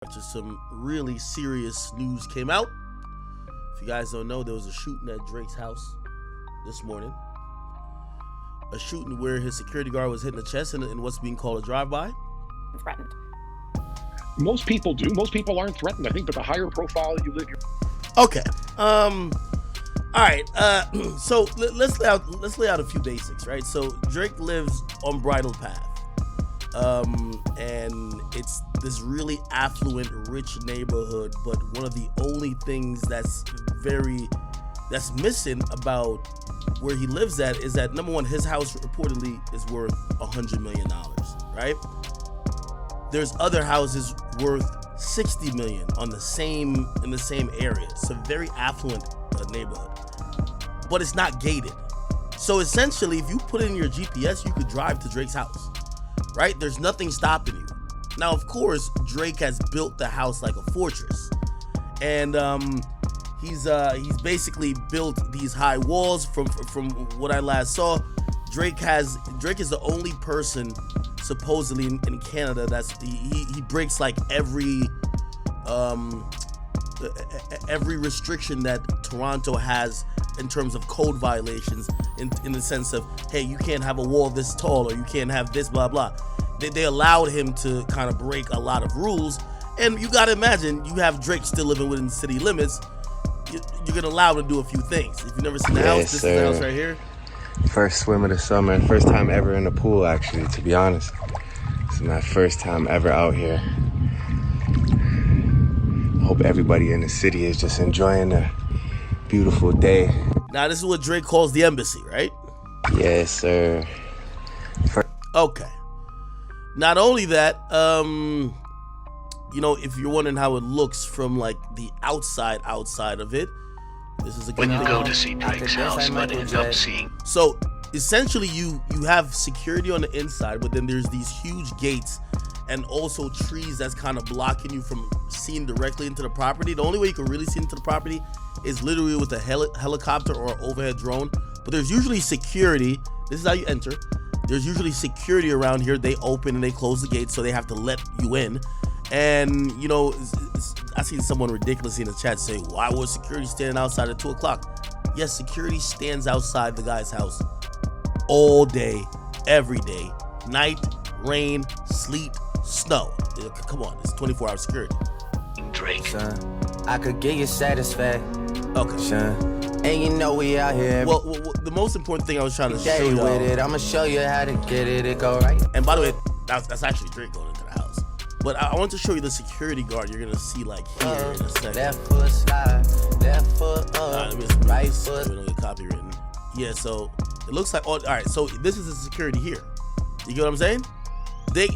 After some really serious news came out. If you guys don't know, there was a shooting at Drake's house this morning. A shooting where his security guard was hit in the chest in what's being called a drive-by. Threatened. Most people do. Most people aren't threatened, I think, but the higher profile you live. Okay. All right. So let's lay out a few basics, right? So Drake lives on Bridle Path. And it's this really affluent, rich neighborhood, but one of the only things that's missing about where he lives at is that, number one, his house reportedly is worth $100 million, right? There's other houses worth $60 million in the same area. It's a very affluent neighborhood, but it's not gated. So essentially, if you put in your GPS, you could drive to Drake's house. Right? There's nothing stopping you. Now, of course, Drake has built the house like a fortress. And he's basically built these high walls from what I last saw. Drake is the only person supposedly in Canada he breaks like every restriction that Toronto has in terms of code violations, in the sense of, hey, you can't have a wall this tall, or you can't have this, blah, blah. They allowed him to kind of break a lot of rules. And you got to imagine, you have Drake still living within city limits. You're going to allow him to do a few things. If you've never seen the house, this is the house right here. First swim of the summer. First time ever in the pool, actually, to be honest. This is my first time ever out here. I hope everybody in the city is just enjoying a beautiful day. Now, this is what Drake calls the embassy, right? Yes, sir. Okay. Not only that, if you're wondering how it looks from like the outside of it, this is a good when you go to see Drake's house, but end up seeing. So essentially, you have security on the inside, but then there's these huge gates and also trees that's kind of blocking you from seeing directly into the property. The only way you can really see into the property is literally with a helicopter or overhead drone. But there's usually security. This is how you enter. There's usually security around here. They open and they close the gate, so they have to let you in. And, I seen someone ridiculously in the chat say, why was security standing outside at 2 o'clock? Yes, security stands outside the guy's house all day, every day, night, rain, sleet, snow. Come on, it's 24-hour security. Drake. Son, I could get you satisfied. Okay. Son. And you know we out here. Well, the most important thing I was trying to show you with it. I'ma show you how to get it. It go right. And by the way, that's actually Drake going into the house. But I want to show you the security guard you're gonna see like here in a second. Left foot slide, left foot up, right foot. We don't get copywritten. Yeah, so it looks like all right. So this is the security here. You get what I'm saying?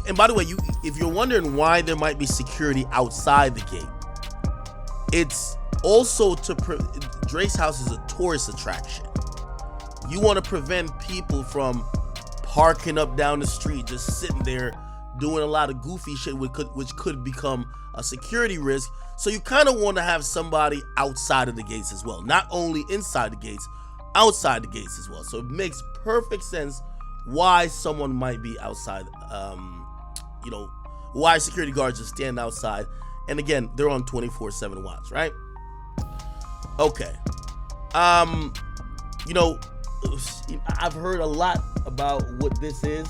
And by the way, if you're wondering why there might be security outside the gate, it's also Drake's house is a tourist attraction. You want to prevent people from parking up down the street, just sitting there doing a lot of goofy shit, which could become a security risk. So you kind of want to have somebody outside of the gates as well, not only inside the gates, outside the gates as well. So it makes perfect sense why someone might be outside. Why security guards just stand outside. And again, they're on 24/7 watch, right? Okay. I've heard a lot about what this is.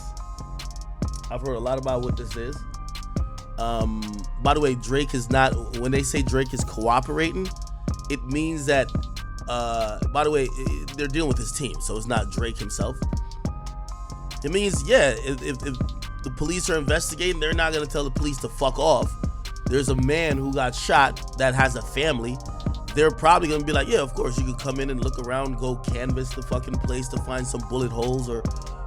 By the way, Drake is not, when they say Drake is cooperating, it means that, by the way, they're dealing with his team, so it's not Drake himself. It means, if the police are investigating, they're not going to tell the police to fuck off. There's a man who got shot that has a family. They're probably going to be like, yeah, of course, you could come in and look around, go canvass the fucking place to find some bullet holes or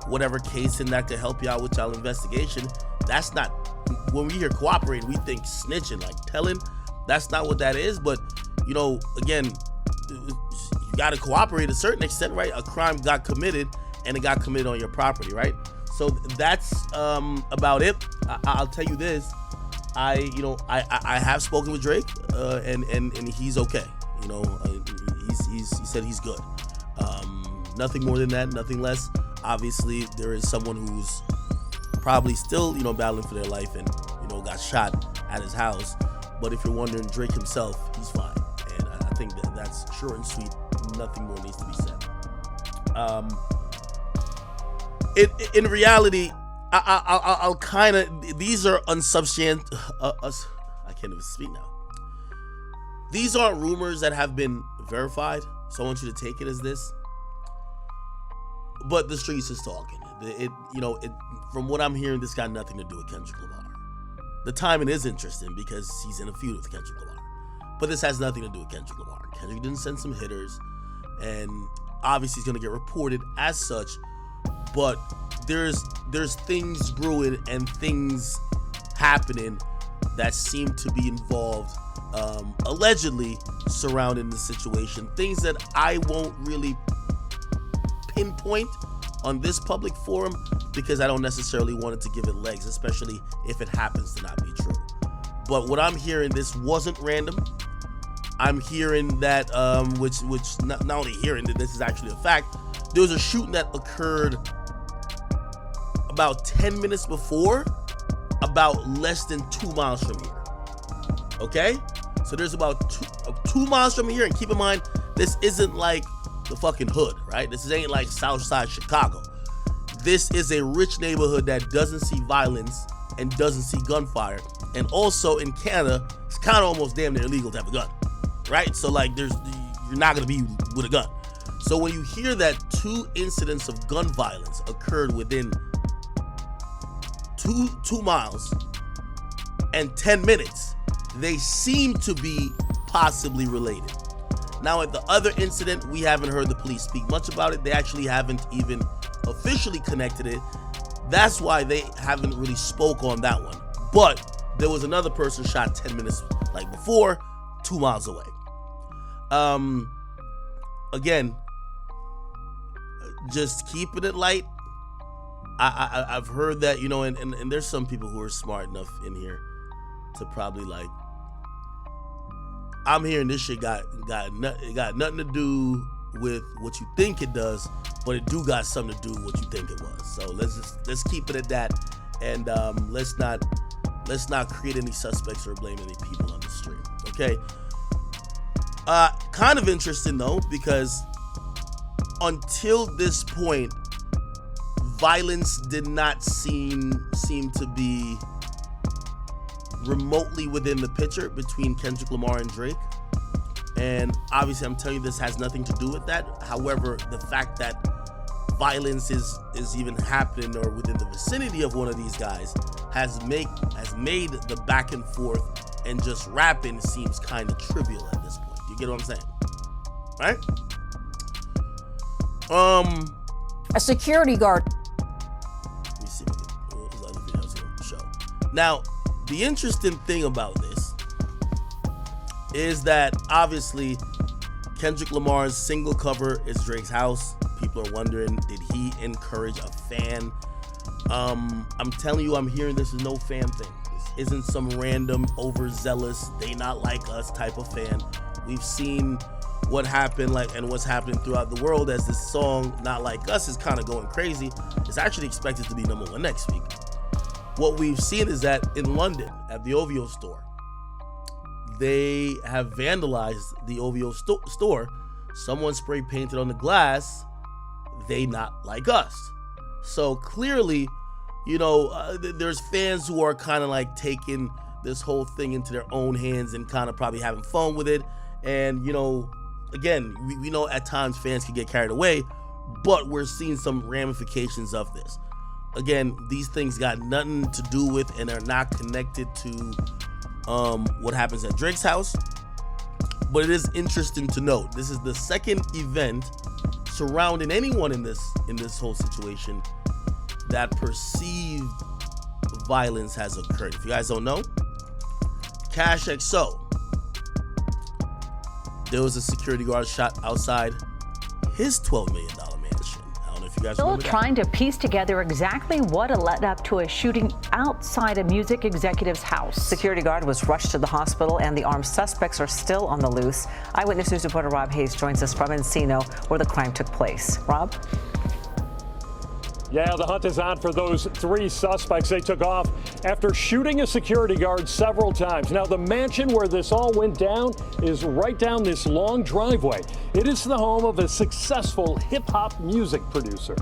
whatever case in that could help you out with y'all investigation. That's not, when we hear cooperating, we think snitching, like telling. That's not what that is. But, again, you got to cooperate to a certain extent, right? A crime got committed and it got committed on your property, right? So that's about it. I'll tell you this. I have spoken with Drake, and he's okay. He said he's good. Nothing more than that, nothing less. Obviously, there is someone who's probably still, battling for their life and, got shot at his house. But if you're wondering, Drake himself, he's fine. And I think that's short and sweet. Nothing more needs to be said. In reality, I'll kind of, these are unsubstantiated, I can't even speak now. These aren't rumors that have been verified, so I want you to take it as this. But the streets is talking. From what I'm hearing, this got nothing to do with Kendrick Lamar. The timing is interesting because he's in a feud with Kendrick Lamar. But this has nothing to do with Kendrick Lamar. Kendrick didn't send some hitters, and obviously he's going to get reported as such. But there's things brewing and things happening that seem to be involved, allegedly surrounding the situation. Things that I won't really pinpoint on this public forum because I don't necessarily want it to give it legs, especially if it happens to not be true. But what I'm hearing, this wasn't random. I'm hearing that, which not only hearing that this is actually a fact, there was a shooting that occurred about 10 minutes before, about less than 2 miles from here. Okay? So there's about 2 miles from here, and keep in mind, this isn't like the fucking hood, right? This ain't like Southside Chicago. This is a rich neighborhood that doesn't see violence and doesn't see gunfire. And also in Canada, it's kind of almost damn near illegal to have a gun, right? So like you're not gonna be with a gun. So when you hear that 2 incidents of gun violence occurred within 2 miles and 10 minutes, they seem to be possibly related. Now at the other incident, we haven't heard the police speak much about it. They actually haven't even officially connected it. That's why they haven't really spoke on that one. But there was another person shot 10 minutes like before, 2 miles away. Again, just keeping it light. I've heard that, and there's some people who are smart enough in here to probably like, I'm hearing this shit got nothing to do with what you think it does, but it do got something to do with what you think it was. So let's keep it at that, and let's not create any suspects or blame any people on the stream. Okay. Kind of interesting though, because until this point, violence did not seem to be remotely within the picture between Kendrick Lamar and Drake. And obviously I'm telling you this has nothing to do with that. However, the fact that violence is even happening or within the vicinity of one of these guys has made the back and forth and just rapping seems kind of trivial at this point. You get what I'm saying? Right? A security guard. Let me see what the other videos here show. Now, the interesting thing about this is that obviously Kendrick Lamar's single cover is Drake's house. People are wondering, did he encourage a fan? I'm telling you, I'm hearing this is no fan thing. This isn't some random overzealous, they not like us type of fan. We've seen what happened and what's happening throughout the world as this song, Not Like Us, is kind of going crazy. It's actually expected to be #1 next week. What we've seen is that in London at the OVO store, they have vandalized the OVO store. Someone spray painted on the glass, they not like us. So clearly, there's fans who are kind of like taking this whole thing into their own hands and kind of probably having fun with it. And, again, we know at times fans can get carried away, but we're seeing some ramifications of this. Again, these things got nothing to do with and are not connected to what happens at Drake's house. But it is interesting to note, this is the second event surrounding anyone in this whole situation that perceived violence has occurred. If you guys don't know, Cash XO, there was a security guard shot outside his $12 million mansion. I don't know if you guys Still remember that. trying to piece together exactly what led up to a shooting outside a music executive's house. Security guard was rushed to the hospital, and the armed suspects are still on the loose. Eyewitness News reporter Rob Hayes joins us from Encino, where the crime took place. Rob? Yeah, the hunt is on for those 3 suspects. They took off after shooting a security guard several times. Now, the mansion where this all went down is right down this long driveway. It is the home of a successful hip-hop music producer.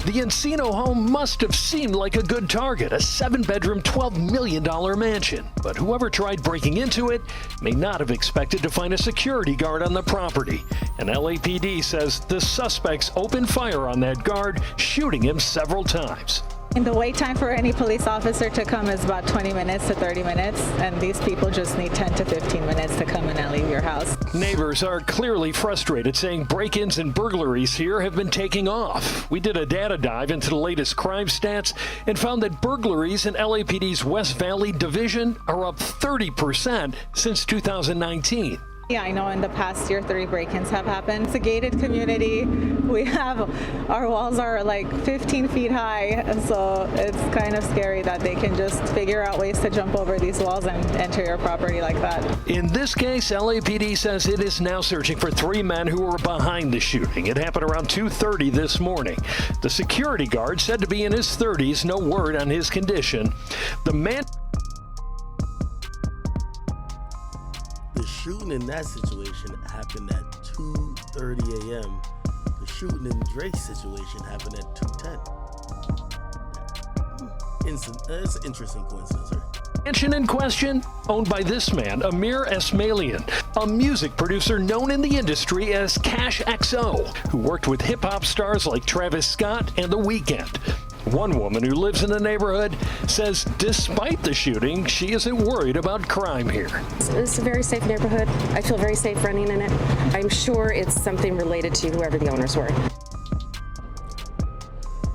The Encino home must have seemed like a good target, a 7-bedroom, $12 million mansion. But whoever tried breaking into it may not have expected to find a security guard on the property. And LAPD says the suspects opened fire on that guard, shooting him several times. And the wait time for any police officer to come is about 20 minutes to 30 minutes, and these people just need 10 to 15 minutes to come in and leave your house. Neighbors are clearly frustrated, saying break-ins and burglaries here have been taking off. We did a data dive into the latest crime stats and found that burglaries in LAPD's West Valley division are up 30% since 2019. Yeah, I know in the past year 3 break-ins have happened. It's a gated community. Our walls are like 15 feet high, so it's kind of scary that they can just figure out ways to jump over these walls and enter your property like that. In this case, LAPD says it is now searching for 3 men who were behind the shooting. It happened around 2:30 this morning. The security guard said to be in his 30s, no word on his condition. The man... The shooting in that situation happened at 2:30 a.m. The shooting in Drake's situation happened at 2:10. It's an interesting coincidence, right? Mansion in question, owned by this man, Amir Esmailian, a music producer known in the industry as Cash XO, who worked with hip-hop stars like Travis Scott and The Weeknd. One woman who lives in the neighborhood says despite the shooting, she isn't worried about crime here. It's a very safe neighborhood. I feel very safe running in it. I'm sure it's something related to whoever the owners were.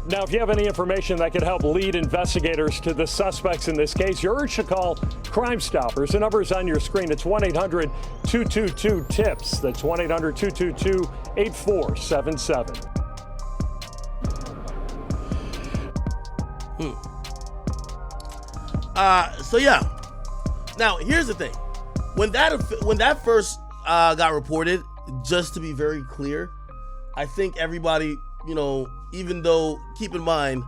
Now, if you have any information that could help lead investigators to the suspects in this case, you're urged to call Crime Stoppers. The number is on your screen. It's 1-800-222-TIPS. That's 1-800-222-8477. So yeah. Now here's the thing. When that first got reported, just to be very clear, I think everybody, even though, keep in mind,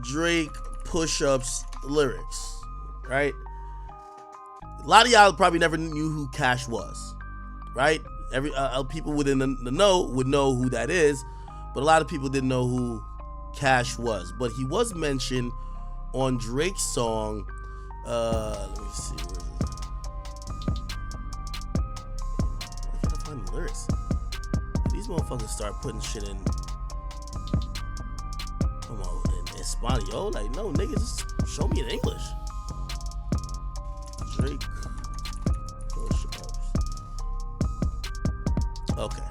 Drake push-ups lyrics, right? A lot of y'all probably never knew who Cash was, right? Every people within the know would know who that is, but a lot of people didn't know who Cash was. But he was mentioned on Drake's song. Let me see. Where is it? I gotta find the lyrics. These motherfuckers start putting shit in. Come on, in Espanol. Like, no, nigga, just show me in English. Drake push-ups. Okay.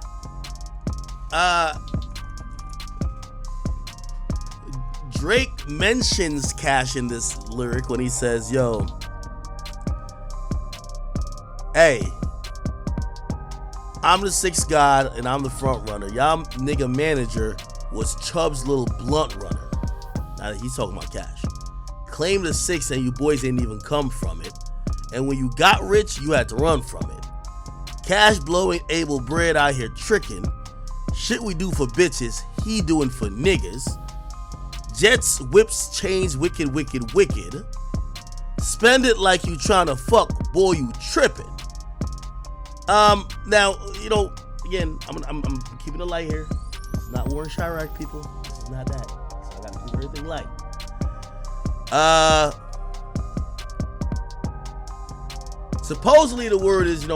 Drake mentions Cash in this lyric when he says, yo, hey, I'm the sixth god and I'm the front runner. Y'all nigga manager was Chubb's little blunt runner. Now he's talking about Cash. Claim the six and you boys ain't even come from it. And when you got rich, you had to run from it. Cash blowing Abel bread out here tricking. Shit we do for bitches, he doing for niggas. Jets, whips, chains, wicked, wicked, wicked. Spend it like you tryna fuck, boy, you tripping. Now, again, I'm keeping it light here. This is not Warren Chirac, people. This is not that. So I gotta keep everything light. Supposedly the word is,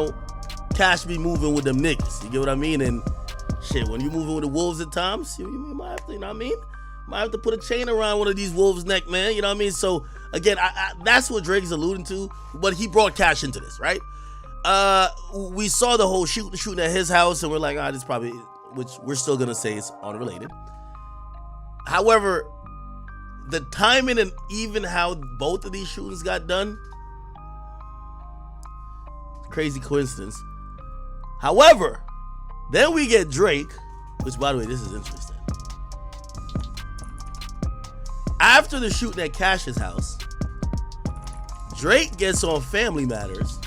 Cash be moving with them niggas. You get what I mean? And shit, when you moving with the wolves at times, you might have to, might have to put a chain around one of these wolves' neck, man. You know what I mean? So again, that's what Drake's alluding to. But he brought Cash into this, right? We saw the whole shooting at his house, and we're like, this probably, which we're still gonna say is unrelated. However, the timing and even how both of these shootings got done, crazy coincidence. However, then we get Drake, which, by the way, this is interesting. After the shooting at Cash's house, Drake gets on Family Matters,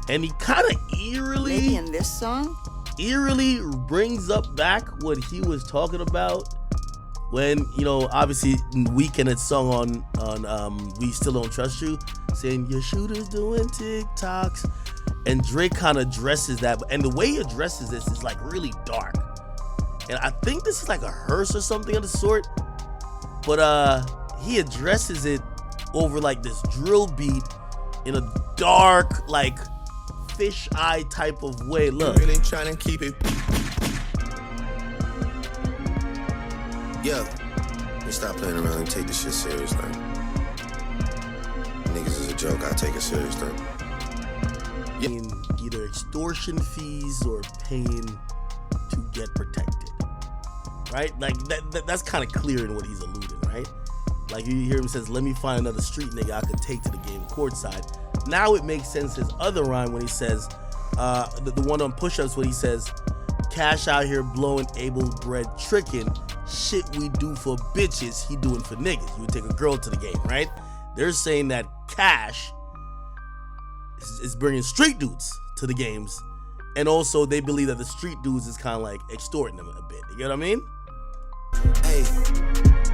and he kind of eerily, maybe in this song, eerily brings up back what he was talking about when, you know, obviously Weeknd had sung on We Still Don't Trust You, saying your shooter's doing TikToks, and Drake kind of addresses that, and the way he addresses this is like really dark, and I think this is like a hearse or something of the sort, but he addresses it over like this drill beat in a dark, like fish eye type of way. Look, really trying to keep it. Yo, let's stop playing around and take this shit serious, though. Niggas is a joke. I take it serious, though. Either extortion fees or paying to get protected, right? Like that's kind of clear in what he's alluding, right? Like you hear him says, "Let me find another street nigga I could take to the game courtside." Now it makes sense his other rhyme when he says, the one on Push-Ups when he says, "Cash out here blowing able bread tricking, shit we do for bitches, he doing for niggas." You would take a girl to the game, right? They're saying that Cash is bringing street dudes to the games, and also they believe that the street dudes is kind of like extorting them a bit. You get what I mean? Hey,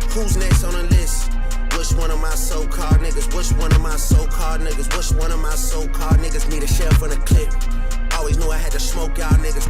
who's next on the list? Which one of my so-called niggas? Which one of my so-called niggas? Which one of my so-called niggas need a sheriff in a clip? Always knew I had to smoke y'all niggas.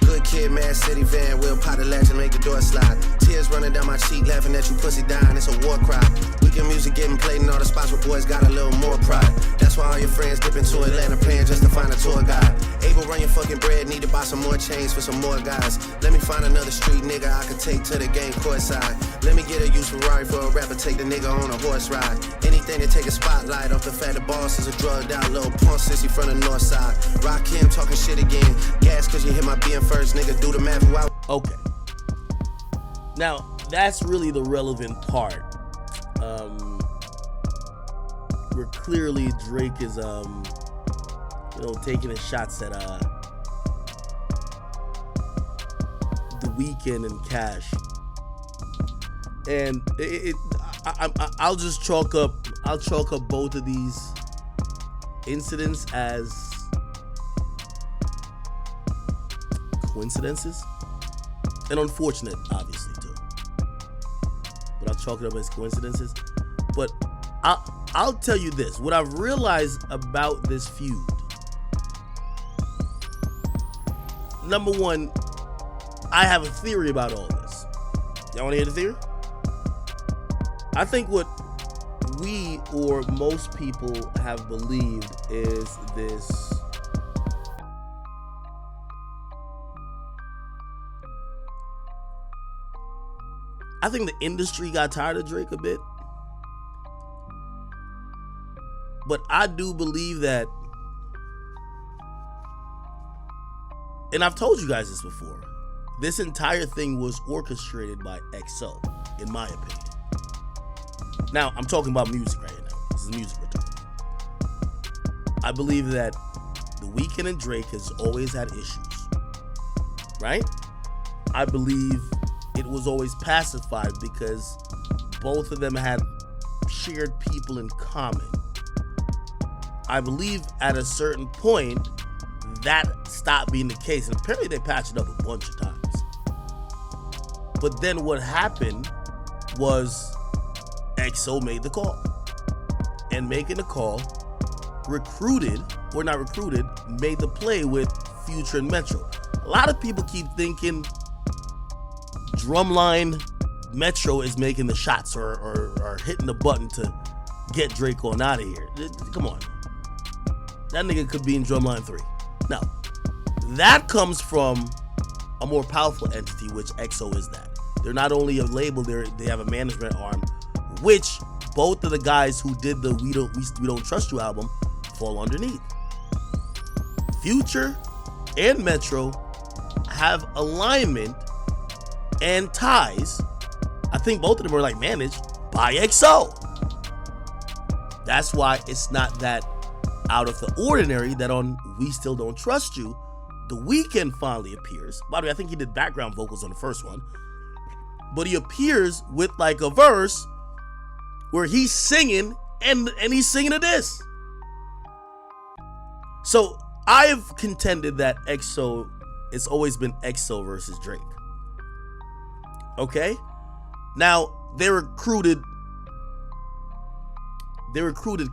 Good kid, Mad City van, Will pot the latch and make the door slide. Tears running down my cheek, laughing at you pussy dying, it's a war cry. Weekend music getting played in all the spots where boys got a little more pride. That's why all your friends dip into Atlanta paying just to find a tour guide. Able run your fucking bread, need to buy some more chains for some more guys. Let me find another street nigga I could take to the game courtside. Let me get a used Ferrari for a rapper, take the nigga on a horse ride. Anything to take a spotlight off the fact the boss is a drugged out little punk sissy from the north side. Rock him talking shit again. Gas cause you hit my being first, nigga, do the math who I... Okay. Now, that's really the relevant part. Where clearly Drake is, taking his shots at The Weeknd and Cash. And I'll just chalk up both of these incidents as coincidences, and unfortunate, obviously, too. But I'll chalk it up as coincidences. But I'll tell you this: what I've realized about this feud. Number one, I have a theory about all this. Y'all want to hear the theory? I think what we or most people have believed is this. I think the industry got tired of Drake a bit. But I do believe that, and I've told you guys this before, this entire thing was orchestrated by XO, in my opinion. Now, I'm talking about music right now. This is music we're talking about. I believe that The Weeknd and Drake has always had issues, right? I believe it was always pacified because both of them had shared people in common. I believe at a certain point that stopped being the case, and apparently they patched it up a bunch of times. But then what happened was XO made the call, and making the call made the play with Future and Metro. A lot of people keep thinking Drumline Metro is making the shots or hitting the button to get Drake on out of here. Come on. That nigga could be in Drumline 3. No. That comes from a more powerful entity, which XO is that. They're not only a label, they have a management arm, which both of the guys who did the We Don't Trust You album fall underneath. Future and Metro have alignment and ties. I think both of them are like managed by XO. That's why it's not that out of the ordinary that on We Still Don't Trust You, The Weeknd finally appears. By the way, I think he did background vocals on the first one. But he appears with like a verse where he's singing and he's singing to this. So I've contended that XO it's always been EXO versus Drake. Okay? Now, they recruited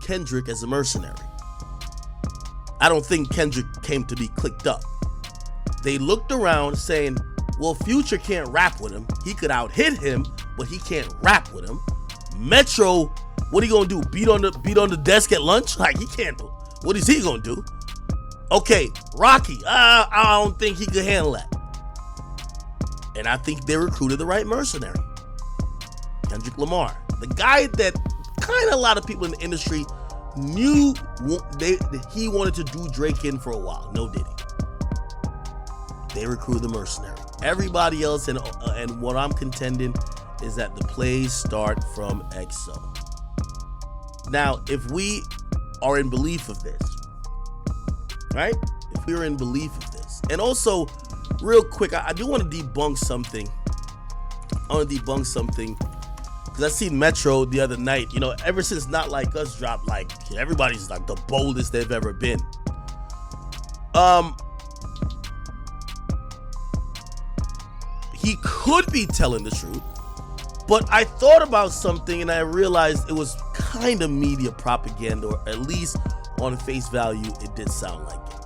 Kendrick as a mercenary. I don't think Kendrick came to be clicked up. They looked around saying, well, Future can't rap with him. He could out-hit him, but he can't rap with him. Metro, what are you gonna do? Beat on the desk at lunch? Like, he can't do. What is he gonna do? Okay, Rocky, I don't think he could handle that. And I think they recruited the right mercenary. Kendrick Lamar. The guy that kind of a lot of people in the industry knew he wanted to do Drake in for a while. No Diddy. They recruited the mercenary. Everybody else, and what I'm contending is that the plays start from EXO. Now, if we are in belief of this, right? If we are in belief of this, and also, real quick, I do want to debunk something. Because I seen Metro the other night. You know, ever since Not Like Us dropped, like, everybody's like the boldest they've ever been. He could be telling the truth, but I thought about something and I realized it was kind of media propaganda, or at least on face value, it did sound like it.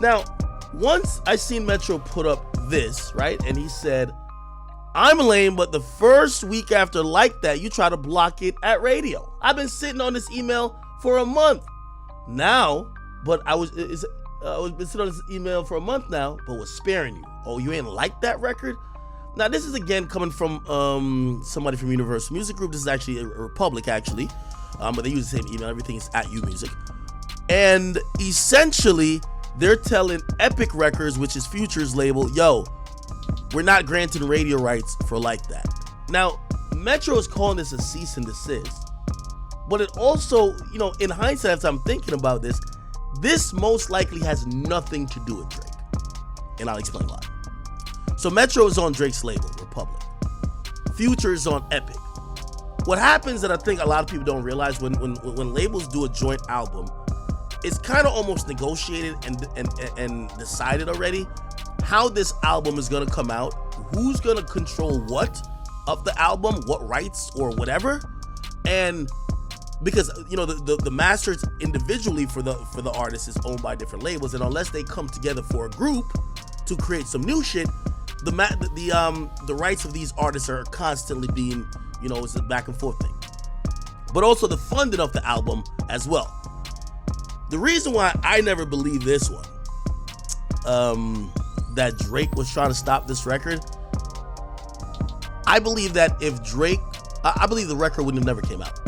Now, once I seen Metro put up this, right, and he said, I'm lame, but the first week after Like That, you try to block it at radio. I've been sitting on this email for a month now, but I was been sitting on this email for a month now, but was sparing you. Oh, you ain't like that record? Now, this is again coming from somebody from Universal Music Group. This is actually a Republic, actually, but they use the same email. Everything is at UMusic, and essentially they're telling Epic Records, which is Future's label, yo, we're not granting radio rights for Like That. Now, Metro is calling this a cease and desist, but it also, you know, in hindsight, as I'm thinking about this, this most likely has nothing to do with Drake, and I'll explain why. So Metro is on Drake's label, Republic. Future is on Epic. What happens that I think a lot of people don't realize when labels do a joint album, it's kind of almost negotiated and decided already how this album is going to come out, who's going to control what of the album, what rights or whatever. And because, you know, the masters individually for the artist is owned by different labels, and unless they come together for a group to create some new shit, the rights of these artists are constantly being, you know, it's a back and forth thing. But also the funding of the album as well. The reason why I never believed this one, that Drake was trying to stop this record, I believe that if Drake, I believe the record would have never came out.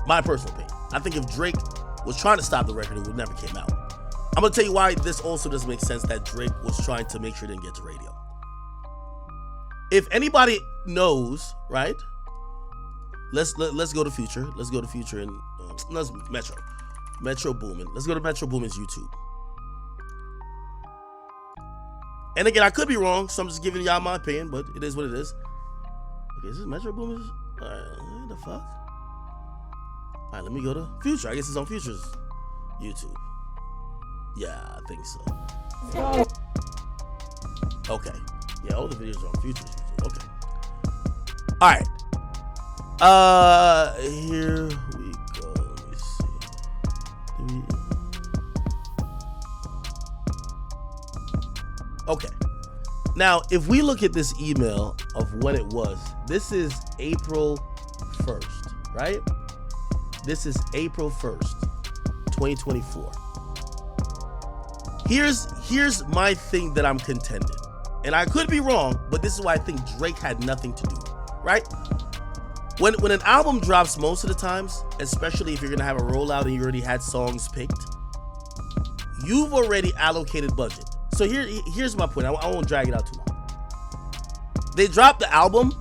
My personal opinion. I think if Drake was trying to stop the record, it would never came out. I'm gonna tell you why this also doesn't make sense, that Drake was trying to make sure it didn't get to radio. If anybody knows, right? Let's go to Future. Let's go to Future and let's Metro Boomin. Let's go to Metro Boomin's YouTube. And again, I could be wrong, so I'm just giving y'all my opinion, but it is what it is. Okay, is this Metro Boomin's? What the fuck? All right, let me go to Future. I guess it's on Future's YouTube. Yeah, I think so. Okay. Yeah, all the videos are on Future's YouTube. Okay. All right. Here we go. Let me see. Okay. Now, if we look at this email of when it was, this is April 1st, right? This is April 1st, 2024. Here's my thing that I'm contending. And I could be wrong, but this is why I think Drake had nothing to do, right? When an album drops, most of the times, especially if you're gonna have a rollout and you already had songs picked, you've already allocated budget. So here's my point. I won't drag it out too long. They dropped the album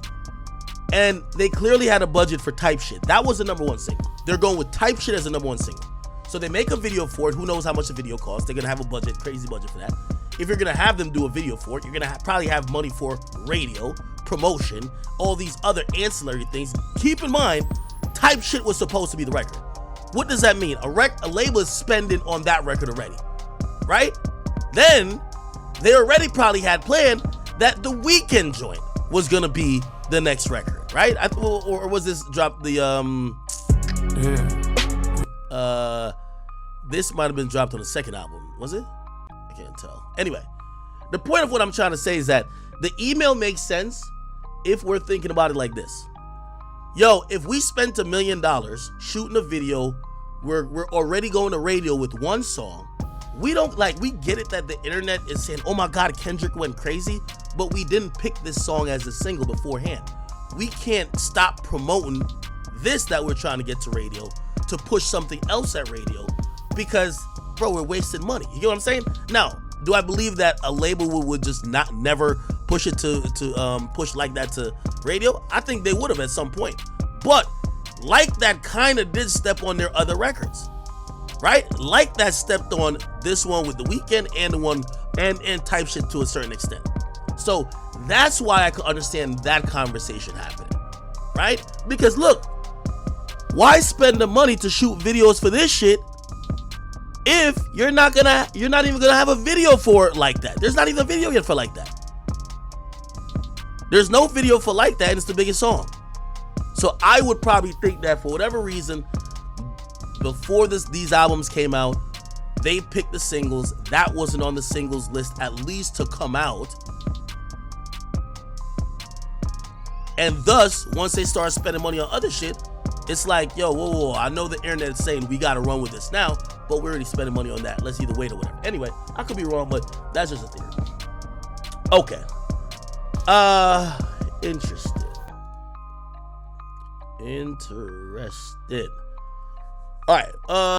and they clearly had a budget for Type Shit. That was the #1 single. They're going with Type Shit as the #1 single. So they make a video for it. Who knows how much the video costs? They're gonna have a budget, crazy budget for that. If you're gonna have them do a video for it, you're gonna probably have money for radio, promotion, all these other ancillary things. Keep in mind, Type Shit was supposed to be the record. What does that mean? A label is spending on that record already, right? Then they already probably had planned that the Weeknd joint was gonna be the next record, right? Or was this dropped this might have been dropped on the second album, was it? I can't tell. Anyway, the point of what I'm trying to say is that the email makes sense if we're thinking about it like this. Yo, if we spent $1 million shooting a video, we're already going to radio with one song. We get it that the internet is saying, oh my God, Kendrick went crazy, but we didn't pick this song as a single beforehand. We can't stop promoting this that we're trying to get to radio to push something else at radio because, bro, we're wasting money. You get what I'm saying? Now, do I believe that a label would just never push it to push like that to radio? I think they would have at some point. But like that kind of did step on their other records, right? Like that stepped on this one with the Weeknd and the one and type shit to a certain extent. So that's why I could understand that conversation happening, right? Because look, why spend the money to shoot videos for this shit if you're not even gonna have a video for it like that? There's not even a video yet for like that. There's no video for like that, and it's the biggest song. So I would probably think that for whatever reason, before these albums came out, they picked the singles. That wasn't on the singles list, at least to come out. And thus, once they start spending money on other shit, it's like, yo, whoa, I know the internet is saying we gotta run with this now, but we're already spending money on that. Let's either wait or whatever. Anyway, I could be wrong, but that's just a theory. Okay. Interested. All right.